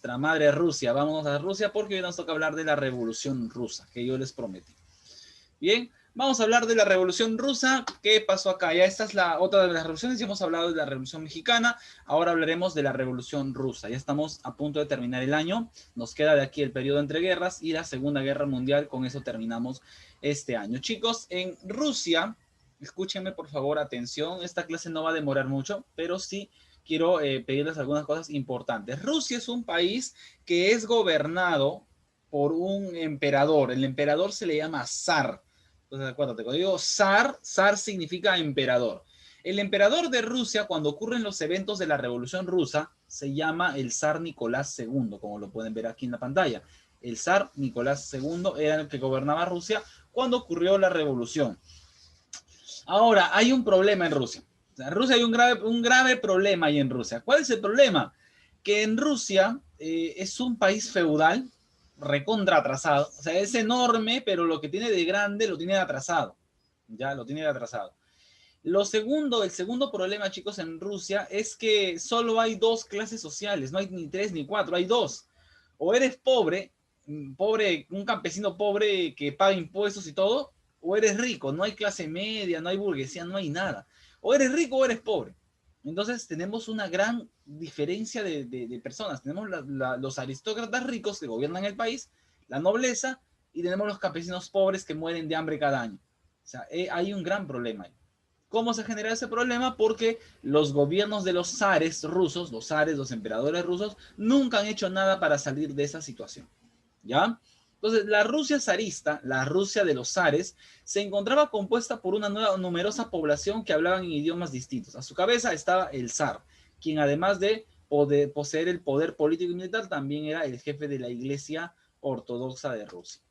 nuestra madre Rusia. Vámonos a Rusia porque hoy nos toca hablar de la Revolución Rusa, que yo les prometí. Bien, vamos a hablar de la Revolución Rusa. ¿Qué pasó acá? Ya esta es la otra de las revoluciones. Ya hemos hablado de la Revolución Mexicana. Ahora hablaremos de la Revolución Rusa. Ya estamos a punto de terminar el año. Nos queda de aquí el periodo entre guerras y la Segunda Guerra Mundial. Con eso terminamos este año. Chicos, en Rusia, escúchenme por favor, atención. Esta clase no va a demorar mucho, pero sí quiero pedirles algunas cosas importantes. Rusia es un país que es gobernado por un emperador. El emperador se le llama zar. Entonces, acuérdate, cuando digo zar, zar significa emperador. El emperador de Rusia, cuando ocurren los eventos de la Revolución Rusa, se llama el zar Nicolás II, como lo pueden ver aquí en la pantalla. El zar Nicolás II era el que gobernaba Rusia cuando ocurrió la revolución. Ahora, hay un problema en Rusia. En Rusia hay un grave problema ahí en Rusia. ¿Cuál es el problema? Que en Rusia es un país feudal, recontra atrasado. O sea, es enorme, pero lo que tiene de grande lo tiene de atrasado. Ya, lo tiene de atrasado. El segundo problema, chicos, en Rusia es que solo hay dos clases sociales. No hay ni tres ni cuatro, hay dos. O eres pobre, un campesino pobre que paga impuestos y todo, o eres rico. No hay clase media, no hay burguesía, no hay nada. O eres rico o eres pobre. Entonces tenemos una gran diferencia de personas. Tenemos los aristócratas ricos que gobiernan el país, la nobleza, y tenemos los campesinos pobres que mueren de hambre cada año. O sea, hay un gran problema ahí. ¿Cómo se genera ese problema? Porque los gobiernos de los zares rusos, los zares, los emperadores rusos, nunca han hecho nada para salir de esa situación. ¿Ya? Entonces, la Rusia zarista, la Rusia de los zares, se encontraba compuesta por una numerosa población que hablaban en idiomas distintos. A su cabeza estaba el zar, quien además de poseer el poder político y militar, también era el jefe de la Iglesia Ortodoxa de Rusia,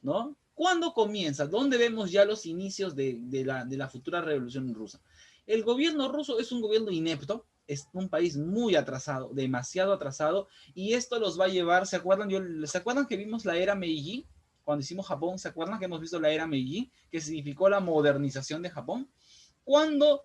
¿no? ¿Cuándo comienza? ¿Dónde vemos ya los inicios de la futura revolución rusa? El gobierno ruso es un gobierno inepto, es un país muy atrasado, demasiado atrasado, y esto los va a llevar, ¿se acuerdan que vimos la era Meiji? Cuando hicimos Japón, ¿se acuerdan que hemos visto la era Meiji? Que significó la modernización de Japón. Cuando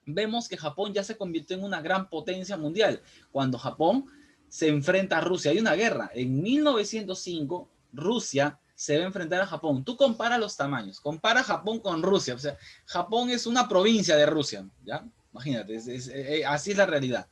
vemos que Japón ya se convirtió en una gran potencia mundial, cuando Japón se enfrenta a Rusia, hay una guerra. En 1905, Rusia se va a enfrentar a Japón. Tú compara los tamaños, compara Japón con Rusia. O sea, Japón es una provincia de Rusia, ¿ya? Imagínate, así es la realidad.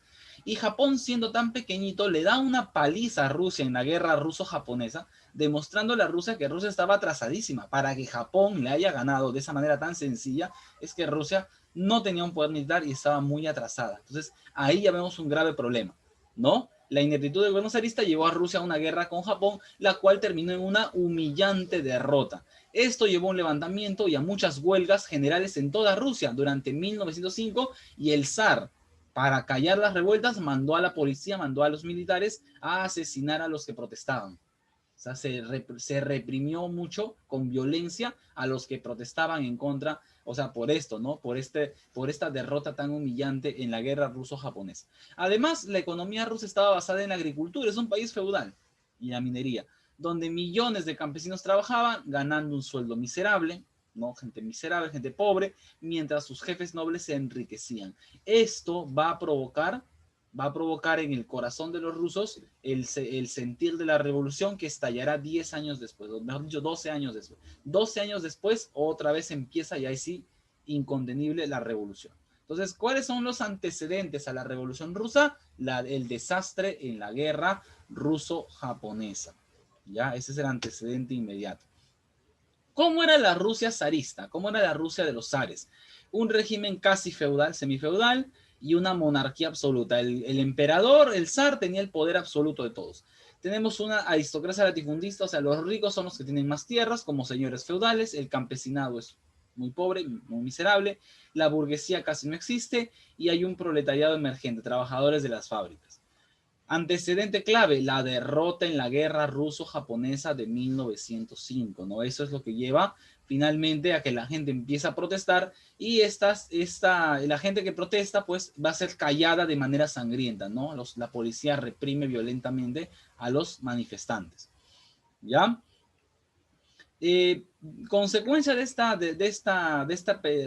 Y Japón, siendo tan pequeñito, le da una paliza a Rusia en la guerra ruso-japonesa, demostrándole a Rusia que Rusia estaba atrasadísima. Para que Japón le haya ganado de esa manera tan sencilla, es que Rusia no tenía un poder militar y estaba muy atrasada. Entonces, ahí ya vemos un grave problema, ¿no? La ineptitud del gobierno zarista llevó a Rusia a una guerra con Japón, la cual terminó en una humillante derrota. Esto llevó a un levantamiento y a muchas huelgas generales en toda Rusia durante 1905, y el zar, para callar las revueltas, mandó a la policía, mandó a los militares a asesinar a los que protestaban. O sea, se reprimió mucho con violencia a los que protestaban en contra, o sea, por esto, ¿no? Por esta derrota tan humillante en la guerra ruso-japonesa. Además, la economía rusa estaba basada en la agricultura, es un país feudal, y la minería, donde millones de campesinos trabajaban ganando un sueldo miserable, ¿no? Gente miserable, gente pobre, mientras sus jefes nobles se enriquecían. Esto va a provocar en el corazón de los rusos el sentir de la revolución que estallará 10 años después, o mejor dicho, 12 años después. 12 años después, otra vez empieza y ahí sí, incontenible la revolución. Entonces, ¿cuáles son los antecedentes a la revolución rusa? El desastre en la guerra ruso-japonesa. ¿Ya? Ese es el antecedente inmediato. ¿Cómo era la Rusia zarista? ¿Cómo era la Rusia de los zares? Un régimen casi feudal, semifeudal, y una monarquía absoluta. El emperador, el zar, tenía el poder absoluto de todos. Tenemos una aristocracia latifundista, o sea, los ricos son los que tienen más tierras, como señores feudales, el campesinado es muy pobre, muy miserable, la burguesía casi no existe, y hay un proletariado emergente, trabajadores de las fábricas. Antecedente clave, la derrota en la guerra ruso-japonesa de 1905, ¿no? Eso es lo que lleva finalmente a que la gente empiece a protestar, y la gente que protesta pues va a ser callada de manera sangrienta, ¿no? La policía reprime violentamente a los manifestantes, ¿ya? Eh, Consecuencia de esta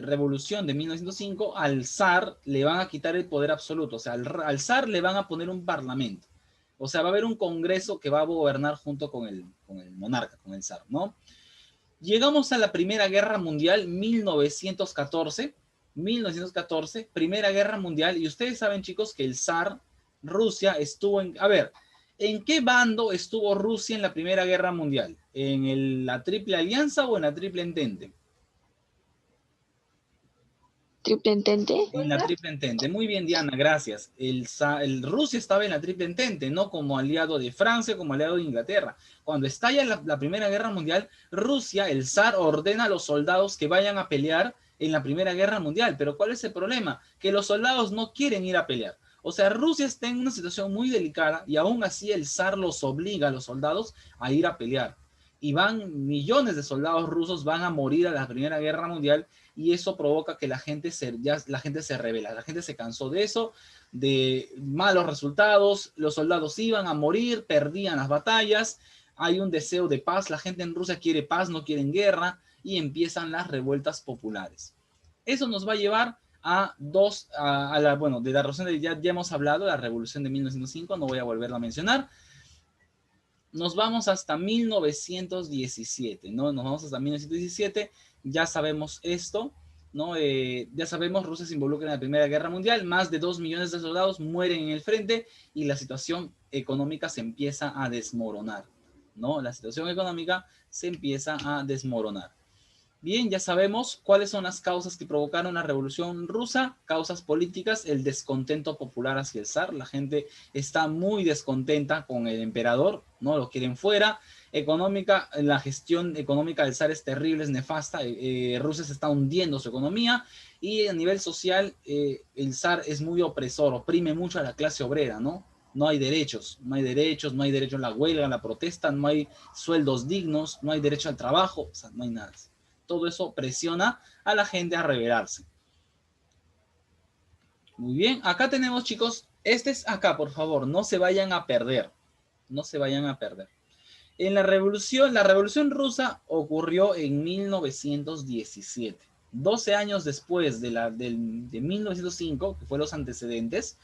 revolución de 1905, al zar le van a quitar el poder absoluto, o sea, al zar le van a poner un parlamento. O sea, va a haber un congreso que va a gobernar junto con el monarca, con el zar, ¿no? Llegamos a la Primera Guerra Mundial, 1914, Primera Guerra Mundial, y ustedes saben, chicos, que el zar Rusia estuvo en... A ver, ¿en qué bando estuvo Rusia en la Primera Guerra Mundial? ¿En la Triple Alianza o en la Triple Entente? ¿Triple Entente? En la Triple Entente. Muy bien, Diana, gracias. Rusia estaba en la Triple Entente, no como aliado de Francia, como aliado de Inglaterra. Cuando estalla la Primera Guerra Mundial, Rusia, el zar, ordena a los soldados que vayan a pelear en la Primera Guerra Mundial. Pero ¿cuál es el problema? Que los soldados no quieren ir a pelear. O sea, Rusia está en una situación muy delicada y aún así el zar los obliga a los soldados a ir a pelear. Y millones de soldados rusos van a morir a la Primera Guerra Mundial, y eso provoca que la gente se revela, la gente se cansó de eso, de malos resultados, los soldados iban a morir, perdían las batallas, hay un deseo de paz, la gente en Rusia quiere paz, no quieren guerra, y empiezan las revueltas populares. Eso nos va a llevar bueno, de la revolución ya hemos hablado, la revolución de 1905, no voy a volverla a mencionar. Nos vamos hasta 1917, ¿no? Nos vamos hasta 1917, ya sabemos esto, ¿no? Ya sabemos, Rusia se involucra en la Primera Guerra Mundial, más de 2 millones de soldados mueren en el frente y la situación económica se empieza a desmoronar, ¿no? La situación económica se empieza a desmoronar. Bien, ya sabemos cuáles son las causas que provocaron la Revolución Rusa, causas políticas, el descontento popular hacia el zar, la gente está muy descontenta con el emperador, no lo quieren fuera. Económica, la gestión económica del zar es terrible, es nefasta, Rusia se está hundiendo su economía, y a nivel social el zar es muy opresor, oprime mucho a la clase obrera, ¿no? No hay derechos, no hay derechos, no hay derecho a la huelga, a la protesta, no hay sueldos dignos, no hay derecho al trabajo, o sea, no hay nada. Todo eso presiona a la gente a rebelarse. Muy bien, acá tenemos, chicos, este es acá, por favor, no se vayan a perder. No se vayan a perder. En la revolución rusa ocurrió en 1917. 12 años después de 1905, que fue los antecedentes,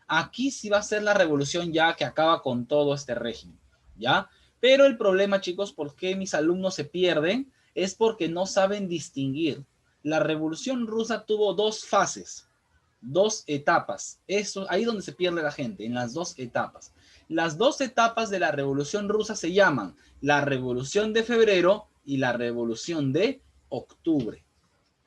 aquí sí va a ser la revolución ya que acaba con todo este régimen, ¿ya? Pero el problema, chicos, ¿por qué mis alumnos se pierden? Es porque no saben distinguir. La revolución rusa tuvo dos fases, dos etapas. Eso, ahí donde se pierde la gente, en las dos etapas. Las dos etapas de la revolución rusa se llaman la revolución de febrero y la revolución de octubre,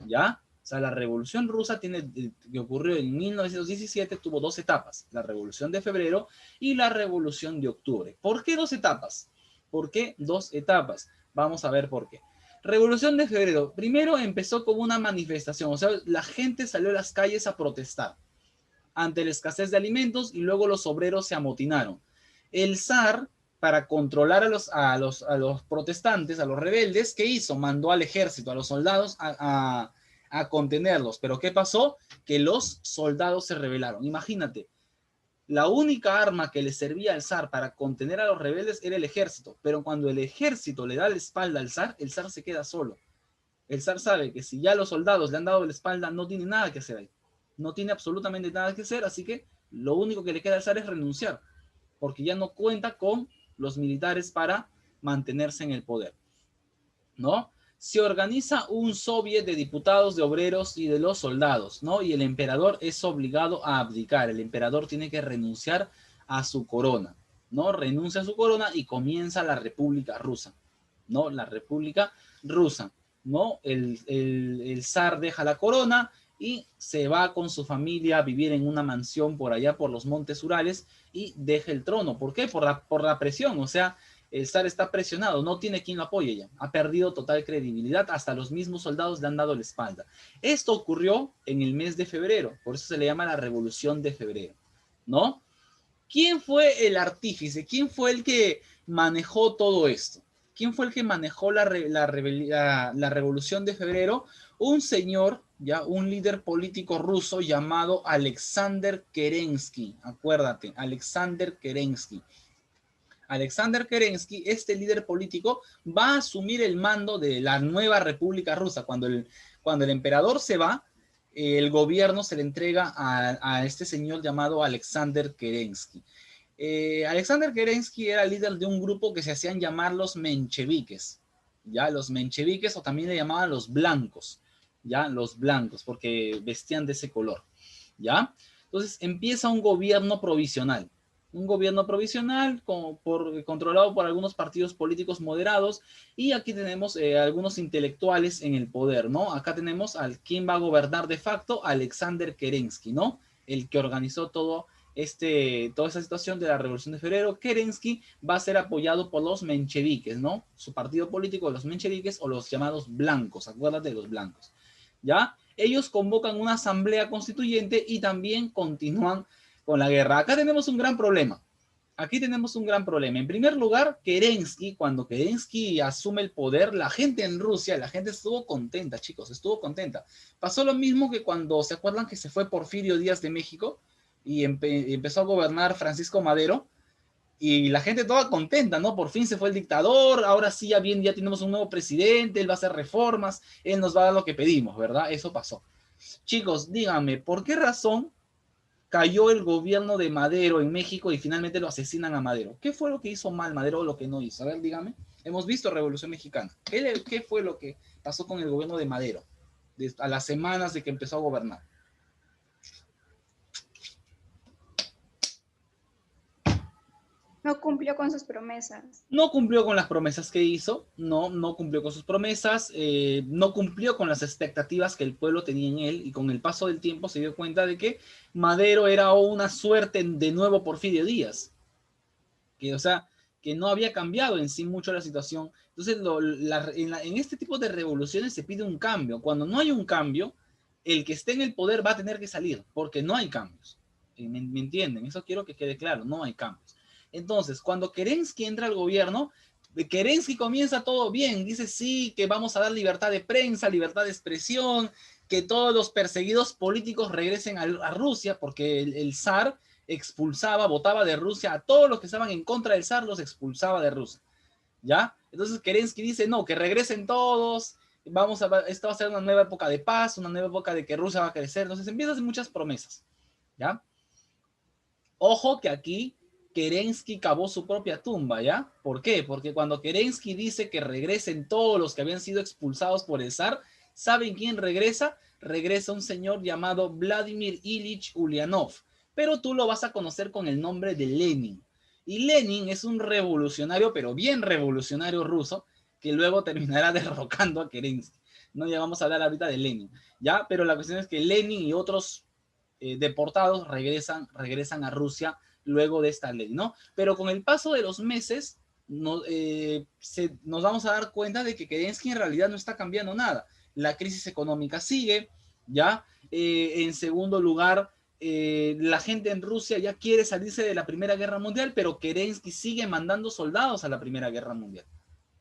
¿ya? O sea, la revolución rusa que ocurrió en 1917 tuvo dos etapas, la revolución de febrero y la revolución de octubre. ¿Por qué dos etapas? ¿Por qué dos etapas? Vamos a ver por qué. Revolución de febrero. Primero empezó como una manifestación, o sea, la gente salió a las calles a protestar ante la escasez de alimentos y luego los obreros se amotinaron. El zar, para controlar a los protestantes, a los rebeldes, ¿qué hizo? Mandó al ejército, a los soldados a contenerlos. Pero ¿qué pasó? Que los soldados se rebelaron. Imagínate, la única arma que le servía al zar para contener a los rebeldes era el ejército, pero cuando el ejército le da la espalda al zar, el zar se queda solo. El zar sabe que si ya los soldados le han dado la espalda, no tiene nada que hacer ahí. No tiene absolutamente nada que hacer, así que lo único que le queda al zar es renunciar, porque ya no cuenta con los militares para mantenerse en el poder, ¿no? Se organiza un soviet de diputados, de obreros y de los soldados, ¿no? Y el emperador es obligado a abdicar. El emperador tiene que renunciar a su corona, ¿no? Renuncia a su corona y comienza la República Rusa, ¿no? La República Rusa, ¿no? El zar deja la corona y se va con su familia a vivir en una mansión por allá por los Montes Urales y deja el trono. ¿Por qué? Por la presión, o sea, el zar está presionado, no tiene quien lo apoye ya, ha perdido total credibilidad, hasta los mismos soldados le han dado la espalda. Esto ocurrió en el mes de febrero, por eso se le llama la Revolución de Febrero, ¿no? ¿Quién fue el artífice? ¿Quién fue el que manejó todo esto? ¿Quién fue el que manejó la Revolución de Febrero? Un señor, ya un líder político ruso llamado Alexander Kerensky. Acuérdate, Alexander Kerensky. Alexander Kerensky, este líder político, va a asumir el mando de la nueva República Rusa. Cuando el emperador se va, el gobierno se le entrega a este señor llamado Alexander Kerensky. Alexander Kerensky era líder de un grupo que se hacían llamar los mencheviques, ¿ya? Los mencheviques, o también le llamaban los blancos, ¿ya? Los blancos, porque vestían de ese color, ¿ya? Entonces empieza un gobierno provisional controlado por algunos partidos políticos moderados, y aquí tenemos algunos intelectuales en el poder, ¿no? Acá tenemos al quien va a gobernar de facto, Alexander Kerensky, ¿no? El que organizó toda esa situación de la Revolución de Febrero. Kerensky va a ser apoyado por los mencheviques, ¿no? Su partido político, los mencheviques, o los llamados blancos, acuérdate de los blancos, ¿ya? Ellos convocan una asamblea constituyente y también continúan con la guerra. Acá tenemos un gran problema. Aquí tenemos un gran problema. En primer lugar, Kerensky, cuando Kerensky asume el poder, la gente en Rusia, la gente estuvo contenta, chicos, estuvo contenta. Pasó lo mismo que cuando, ¿se acuerdan que se fue Porfirio Díaz de México y empezó a gobernar Francisco Madero? Y la gente toda contenta, ¿no? Por fin se fue el dictador, ahora sí, ya bien, ya tenemos un nuevo presidente, él va a hacer reformas, él nos va a dar lo que pedimos, ¿verdad? Eso pasó. Chicos, díganme, ¿por qué razón cayó el gobierno de Madero en México y finalmente lo asesinan a Madero? ¿Qué fue lo que hizo mal Madero o lo que no hizo? A ver, dígame. Hemos visto Revolución Mexicana. ¿Qué fue lo que pasó con el gobierno de Madero a las semanas de que empezó a gobernar? No cumplió con sus promesas. No cumplió con las promesas que hizo, no cumplió con sus promesas, no cumplió con las expectativas que el pueblo tenía en él, y con el paso del tiempo se dio cuenta de que Madero era una suerte de nuevo Porfirio Díaz, que, o sea, que no había cambiado en sí mucho la situación. Entonces, en este tipo de revoluciones se pide un cambio. Cuando no hay un cambio, el que esté en el poder va a tener que salir, porque no hay cambios. ¿Me entienden? Eso quiero que quede claro, no hay cambios. Entonces, cuando Kerensky entra al gobierno, Kerensky comienza todo bien, dice sí, que vamos a dar libertad de prensa, libertad de expresión, que todos los perseguidos políticos regresen a Rusia, porque el zar votaba de Rusia a todos los que estaban en contra del zar, los expulsaba de Rusia, ¿ya? Entonces Kerensky dice, no, que regresen todos, esto va a ser una nueva época de paz, una nueva época de que Rusia va a crecer. Entonces empieza a hacer muchas promesas, ¿ya? Ojo que aquí Kerensky cavó su propia tumba, ¿ya? ¿Por qué? Porque cuando Kerensky dice que regresen todos los que habían sido expulsados por el zar, ¿saben quién regresa? Regresa un señor llamado Vladimir Ilich Ulyanov, pero tú lo vas a conocer con el nombre de Lenin. Y Lenin es un revolucionario, pero bien revolucionario ruso, que luego terminará derrocando a Kerensky. No, ya vamos a hablar ahorita de Lenin, ¿ya? Pero la cuestión es que Lenin y otros deportados regresan a Rusia luego de esta ley, ¿no? Pero con el paso de los meses nos vamos a dar cuenta de que Kerensky en realidad no está cambiando nada. La crisis económica sigue, ¿ya? En segundo lugar, la gente en Rusia ya quiere salirse de la Primera Guerra Mundial, pero Kerensky sigue mandando soldados a la Primera Guerra Mundial.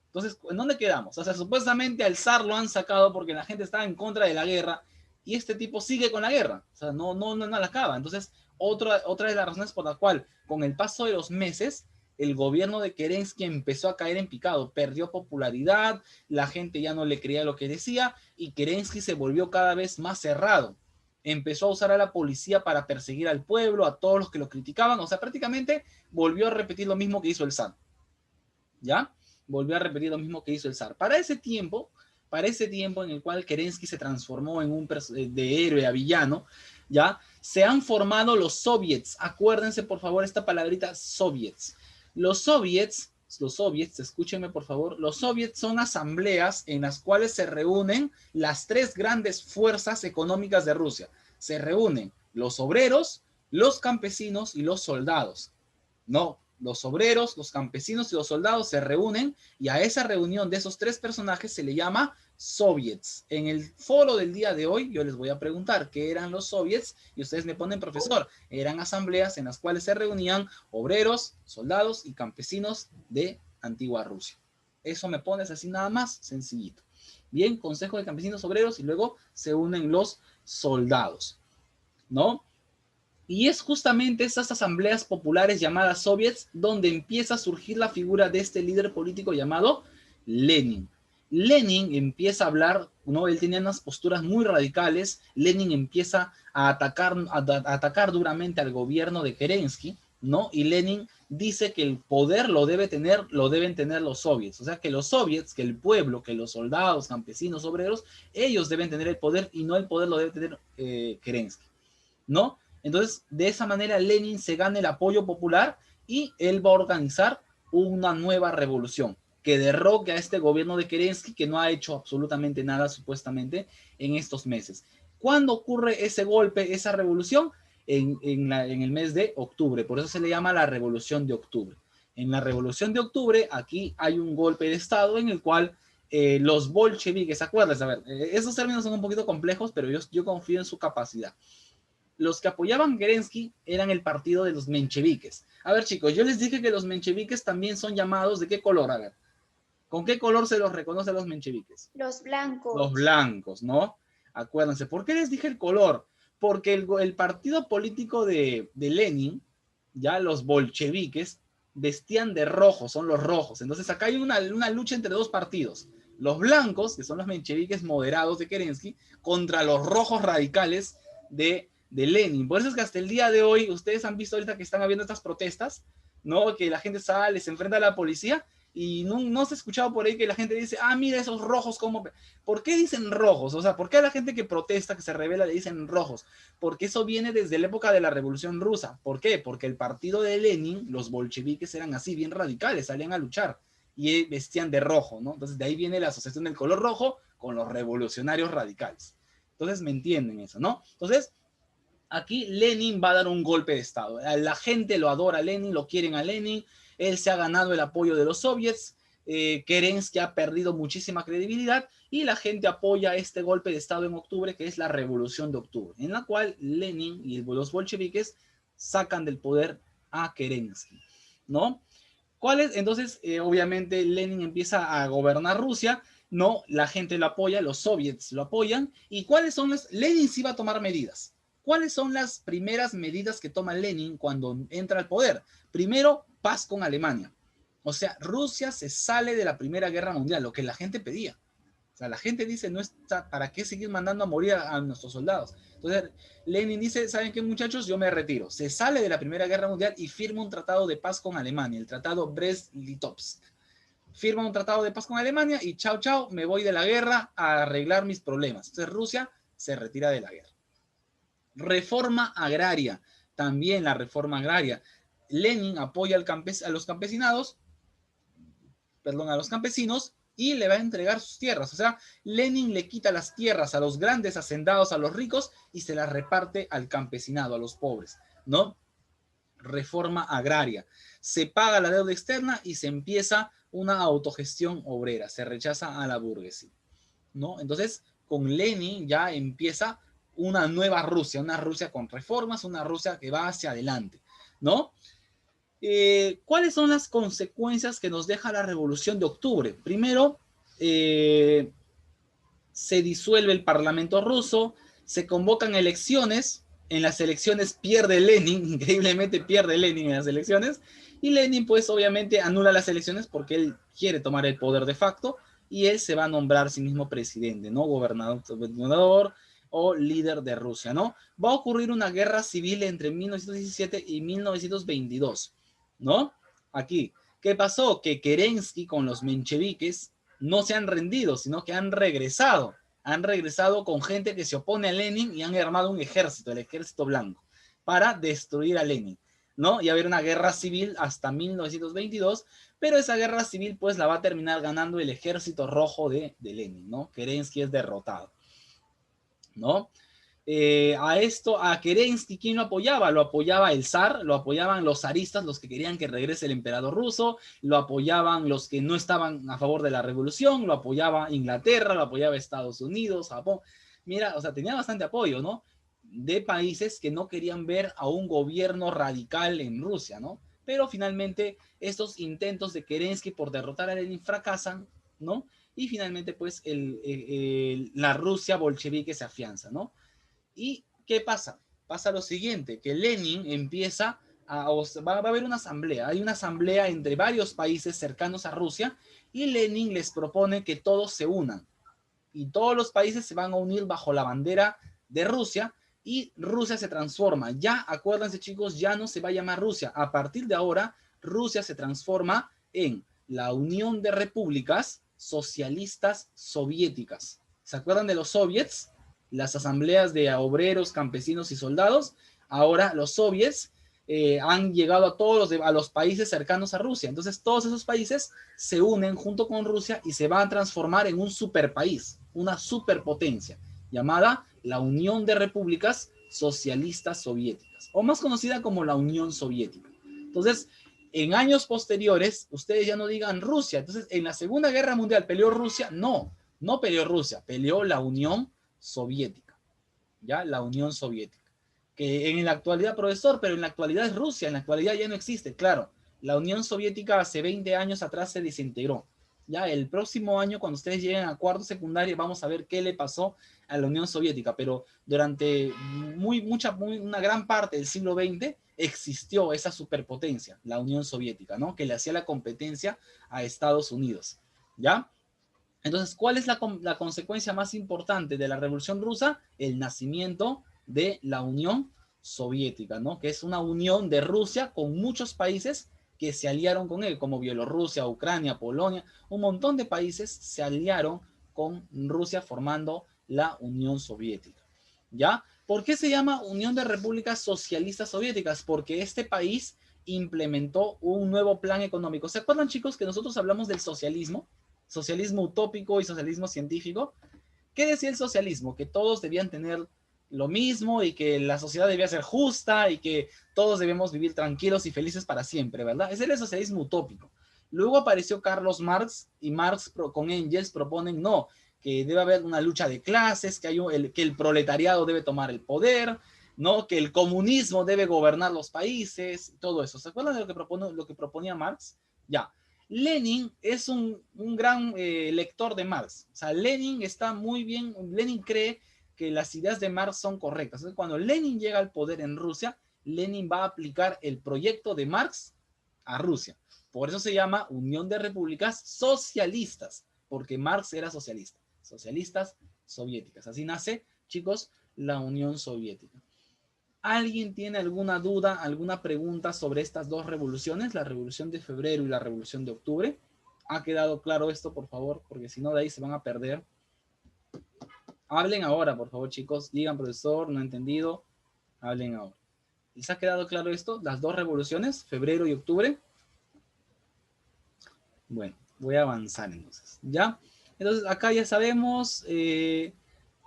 Entonces, ¿en dónde quedamos? O sea, supuestamente al zar lo han sacado porque la gente estaba en contra de la guerra, y este tipo sigue con la guerra, o sea, no la acaba. Entonces, otra de las razones por la cual, con el paso de los meses, el gobierno de Kerensky empezó a caer en picado, perdió popularidad, la gente ya no le creía lo que decía, y Kerensky se volvió cada vez más cerrado. Empezó a usar a la policía para perseguir al pueblo, a todos los que lo criticaban, o sea, prácticamente volvió a repetir lo mismo que hizo el zar, ¿ya? Volvió a repetir lo mismo que hizo el zar. Para ese tiempo en el cual Kerensky se transformó en de héroe a villano, ¿ya? Se han formado los soviets. Acuérdense, por favor, esta palabrita, soviets. Los soviets, escúchenme, por favor, los soviets son asambleas en las cuales se reúnen las tres grandes fuerzas económicas de Rusia. Se reúnen los obreros, los campesinos y los soldados. No, los obreros, los campesinos y los soldados se reúnen, y a esa reunión de esos tres personajes se le llama soviets. En el foro del día de hoy yo les voy a preguntar qué eran los soviets y ustedes me ponen, profesor, eran asambleas en las cuales se reunían obreros, soldados y campesinos de antigua Rusia. Eso me pones así nada más, sencillito. Bien, consejo de campesinos obreros, y luego se unen los soldados, ¿no? Y es justamente esas asambleas populares llamadas soviets donde empieza a surgir la figura de este líder político llamado Lenin. Lenin empieza a hablar, ¿no? Él tenía unas posturas muy radicales. Lenin empieza a atacar duramente al gobierno de Kerensky, ¿no? Y Lenin dice que el poder lo deben tener los soviets. O sea, que los soviets, que el pueblo, que los soldados, campesinos, obreros, ellos deben tener el poder y no el poder lo debe tener Kerensky, ¿no? Entonces, de esa manera Lenin se gana el apoyo popular y él va a organizar una nueva revolución que derroque a este gobierno de Kerensky que no ha hecho absolutamente nada supuestamente en estos meses. ¿Cuándo ocurre ese golpe, esa revolución? En el mes de octubre, por eso se le llama la Revolución de Octubre. En la Revolución de Octubre, aquí hay un golpe de Estado en el cual los bolcheviques, ¿se acuerdan? A ver, esos términos son un poquito complejos, pero yo confío en su capacidad. Los que apoyaban a Kerensky eran el partido de los mencheviques. A ver, chicos, yo les dije que los mencheviques también son llamados, ¿de qué color? A ver, ¿con qué color se los reconoce a los mencheviques? Los blancos. Los blancos, ¿no? Acuérdense, ¿por qué les dije el color? Porque el partido político de Lenin, ya los bolcheviques, vestían de rojo, son los rojos. Entonces acá hay una lucha entre dos partidos. Los blancos, que son los mencheviques moderados de Kerensky, contra los rojos radicales de Lenin. Por eso es que hasta el día de hoy, ustedes han visto ahorita que están habiendo estas protestas, ¿no? Que la gente sale, se enfrenta a la policía, y no se ha escuchado por ahí que la gente dice, ah, mira esos rojos, ¿cómo? ¿Por qué dicen rojos? O sea, ¿por qué a la gente que protesta, que se rebela, le dicen rojos? Porque eso viene desde la época de la Revolución Rusa. ¿Por qué? Porque el partido de Lenin, los bolcheviques eran así, bien radicales, salían a luchar y vestían de rojo, ¿no? Entonces de ahí viene la asociación del color rojo con los revolucionarios radicales. Entonces me entienden eso, ¿no? Entonces aquí Lenin va a dar un golpe de Estado. La gente lo adora a Lenin, lo quieren a Lenin. Él se ha ganado el apoyo de los soviets. Kerensky ha perdido muchísima credibilidad y la gente apoya este golpe de Estado en octubre, que es la Revolución de Octubre, en la cual Lenin y los bolcheviques sacan del poder a Kerensky, ¿no? ¿Cuál es? Entonces, obviamente, Lenin empieza a gobernar Rusia, ¿no? La gente lo apoya, los soviets lo apoyan. ¿Y cuáles son las? Lenin sí va a tomar medidas. ¿Cuáles son las primeras medidas que toma Lenin cuando entra al poder? Primero, paz con Alemania. O sea, Rusia se sale de la Primera Guerra Mundial, lo que la gente pedía. O sea, la gente dice, no está, ¿para qué seguir mandando a morir a nuestros soldados? Entonces, Lenin dice, ¿saben qué, muchachos? Yo me retiro. Se sale de la Primera Guerra Mundial y firma un tratado de paz con Alemania, el tratado Brest-Litovsk. Firma un tratado de paz con Alemania y chao, chao, me voy de la guerra a arreglar mis problemas. Entonces, Rusia se retira de la guerra. Reforma agraria, también la reforma agraria. Lenin apoya a los campesinos y le va a entregar sus tierras. O sea, Lenin le quita las tierras a los grandes hacendados, a los ricos, y se las reparte al campesinado, a los pobres, ¿no? Reforma agraria. Se paga la deuda externa y se empieza una autogestión obrera. Se rechaza a la burguesía, ¿no? Entonces, con Lenin ya empieza una nueva Rusia, una Rusia con reformas, una Rusia que va hacia adelante, ¿no? ¿Cuáles son las consecuencias que nos deja la Revolución de Octubre? Primero, se disuelve el Parlamento ruso, se convocan elecciones, en las elecciones pierde Lenin, increíblemente pierde Lenin en las elecciones, y Lenin pues obviamente anula las elecciones porque él quiere tomar el poder de facto, y él se va a nombrar a sí mismo presidente, ¿no? Gobernador o líder de Rusia, ¿no? Va a ocurrir una guerra civil entre 1917 y 1922, ¿no? Aquí, ¿qué pasó? Que Kerensky con los mencheviques no se han rendido, sino que han regresado con gente que se opone a Lenin y han armado un ejército, el ejército blanco, para destruir a Lenin, ¿no? Y haber una guerra civil hasta 1922, pero esa guerra civil pues la va a terminar ganando el ejército rojo de Lenin, ¿no? Kerensky es derrotado, ¿no? A Kerensky, ¿quién lo apoyaba? Lo apoyaba el zar, lo apoyaban los zaristas, los que querían que regrese el emperador ruso, lo apoyaban los que no estaban a favor de la revolución, lo apoyaba Inglaterra, lo apoyaba Estados Unidos, Japón. Mira, o sea, tenía bastante apoyo, ¿no? De países que no querían ver a un gobierno radical en Rusia, ¿no? Pero finalmente estos intentos de Kerensky por derrotar a Lenin fracasan, ¿no? Y finalmente pues la Rusia bolchevique se afianza, ¿no? ¿Y qué pasa? Pasa lo siguiente, que Lenin empieza va a haber una asamblea, hay una asamblea entre varios países cercanos a Rusia y Lenin les propone que todos se unan y todos los países se van a unir bajo la bandera de Rusia y Rusia se transforma. Ya, acuérdense chicos, ya no se va a llamar Rusia. A partir de ahora, Rusia se transforma en la Unión de Repúblicas Socialistas Soviéticas. ¿Se acuerdan de los soviets? Las asambleas de obreros, campesinos y soldados. Ahora los soviets han llegado a todos a los países cercanos a Rusia. Entonces todos esos países se unen junto con Rusia y se van a transformar en un superpaís, una superpotencia, llamada la Unión de Repúblicas Socialistas Soviéticas, o más conocida como la Unión Soviética. Entonces, en años posteriores, ustedes ya no digan Rusia. Entonces, en la Segunda Guerra Mundial, ¿peleó Rusia? No, no peleó Rusia, peleó la Unión Soviética, ¿ya? La Unión Soviética. Que en la actualidad, profesor, pero en la actualidad es Rusia, en la actualidad ya no existe, claro. La Unión Soviética hace 20 años atrás se desintegró. Ya el próximo año, cuando ustedes lleguen a cuarto secundaria, vamos a ver qué le pasó a la Unión Soviética, pero durante una gran parte del siglo XX existió esa superpotencia, la Unión Soviética, ¿no? Que le hacía la competencia a Estados Unidos, ¿ya? Entonces, ¿cuál es la consecuencia más importante de la Revolución Rusa? El nacimiento de la Unión Soviética, ¿no? Que es una unión de Rusia con muchos países que se aliaron con él, como Bielorrusia, Ucrania, Polonia, un montón de países se aliaron con Rusia formando la Unión Soviética, ¿ya? ¿Por qué se llama Unión de Repúblicas Socialistas Soviéticas? Porque este país implementó un nuevo plan económico. ¿Se acuerdan, chicos, que nosotros hablamos del socialismo? Socialismo utópico y socialismo científico. ¿Qué decía el socialismo? Que todos debían tener lo mismo y que la sociedad debía ser justa y que todos debemos vivir tranquilos y felices para siempre, ¿verdad? Ese era el socialismo utópico. Luego apareció Carlos Marx y Marx con Engels proponen no, que debe haber una lucha de clases, que el proletariado debe tomar el poder, ¿no? Que el comunismo debe gobernar los países, todo eso. ¿Se acuerdan de lo que proponía Marx? Ya. Lenin es un gran lector de Marx. O sea, Lenin está muy bien, Lenin cree que las ideas de Marx son correctas. Entonces, cuando Lenin llega al poder en Rusia, Lenin va a aplicar el proyecto de Marx a Rusia. Por eso se llama Unión de Repúblicas Socialistas, porque Marx era socialista. Socialistas soviéticas. Así nace, chicos, la Unión Soviética. ¿Alguien tiene alguna duda, alguna pregunta sobre estas dos revoluciones, la Revolución de Febrero y la Revolución de Octubre? ¿Ha quedado claro esto, por favor? Porque si no, de ahí se van a perder. Hablen ahora, por favor, chicos. Digan, profesor, no he entendido. Hablen ahora. ¿Les ha quedado claro esto? Las dos revoluciones, febrero y octubre. Bueno, voy a avanzar entonces. ¿Ya? Entonces, acá ya sabemos,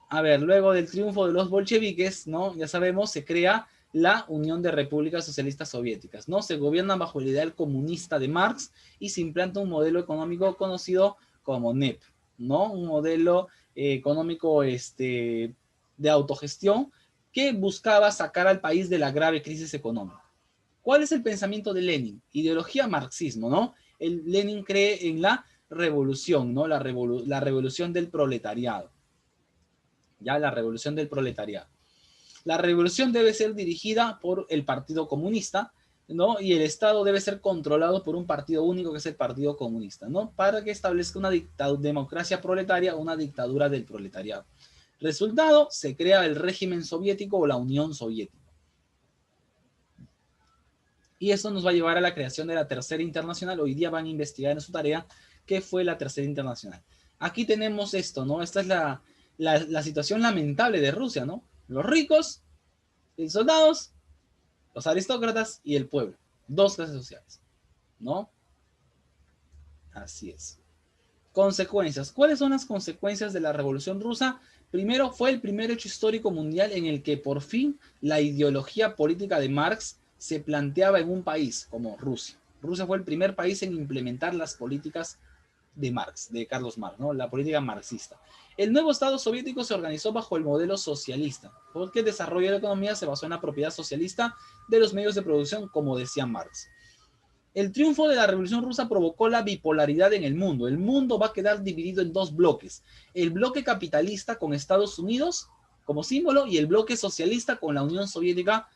a ver, luego del triunfo de los bolcheviques, ¿no? Ya sabemos, se crea la Unión de Repúblicas Socialistas Soviéticas, ¿no? Se gobierna bajo el ideal comunista de Marx y se implanta un modelo económico conocido como NEP, ¿no? Un modelo económico de autogestión que buscaba sacar al país de la grave crisis económica. ¿Cuál es el pensamiento de Lenin? Ideología marxismo, ¿no? Lenin cree en la revolución, ¿no? La revolución del proletariado. Ya, la revolución del proletariado. La revolución debe ser dirigida por el Partido Comunista, ¿no? Y el Estado debe ser controlado por un partido único que es el Partido Comunista, ¿no? Para que establezca una democracia proletaria o una dictadura del proletariado. Resultado, se crea el régimen soviético o la Unión Soviética. Y eso nos va a llevar a la creación de la Tercera Internacional. Hoy día van a investigar en su tarea qué fue la Tercera Internacional. Aquí tenemos esto, ¿no? Esta es la situación lamentable de Rusia, ¿no? Los ricos, los soldados, los aristócratas y el pueblo. Dos clases sociales, ¿no? Así es. Consecuencias. ¿Cuáles son las consecuencias de la Revolución Rusa? Primero, fue el primer hecho histórico mundial en el que por fin la ideología política de Marx se planteaba en un país como Rusia. Rusia fue el primer país en implementar las políticas de Marx, de Carlos Marx, ¿no? La política marxista. El nuevo Estado soviético se organizó bajo el modelo socialista, porque el desarrollo de la economía se basó en la propiedad socialista de los medios de producción, como decía Marx. El triunfo de la Revolución Rusa provocó la bipolaridad en el mundo. El mundo va a quedar dividido en dos bloques. El bloque capitalista con Estados Unidos como símbolo y el bloque socialista con la Unión Soviética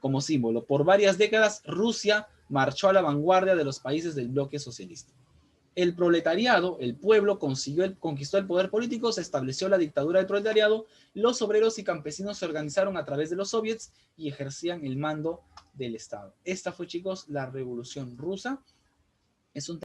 como símbolo. Por varias décadas, Rusia marchó a la vanguardia de los países del bloque socialista. El proletariado, el pueblo, conquistó el poder político, se estableció la dictadura del proletariado, los obreros y campesinos se organizaron a través de los soviets y ejercían el mando del Estado. Esta fue, chicos, la Revolución Rusa. Es un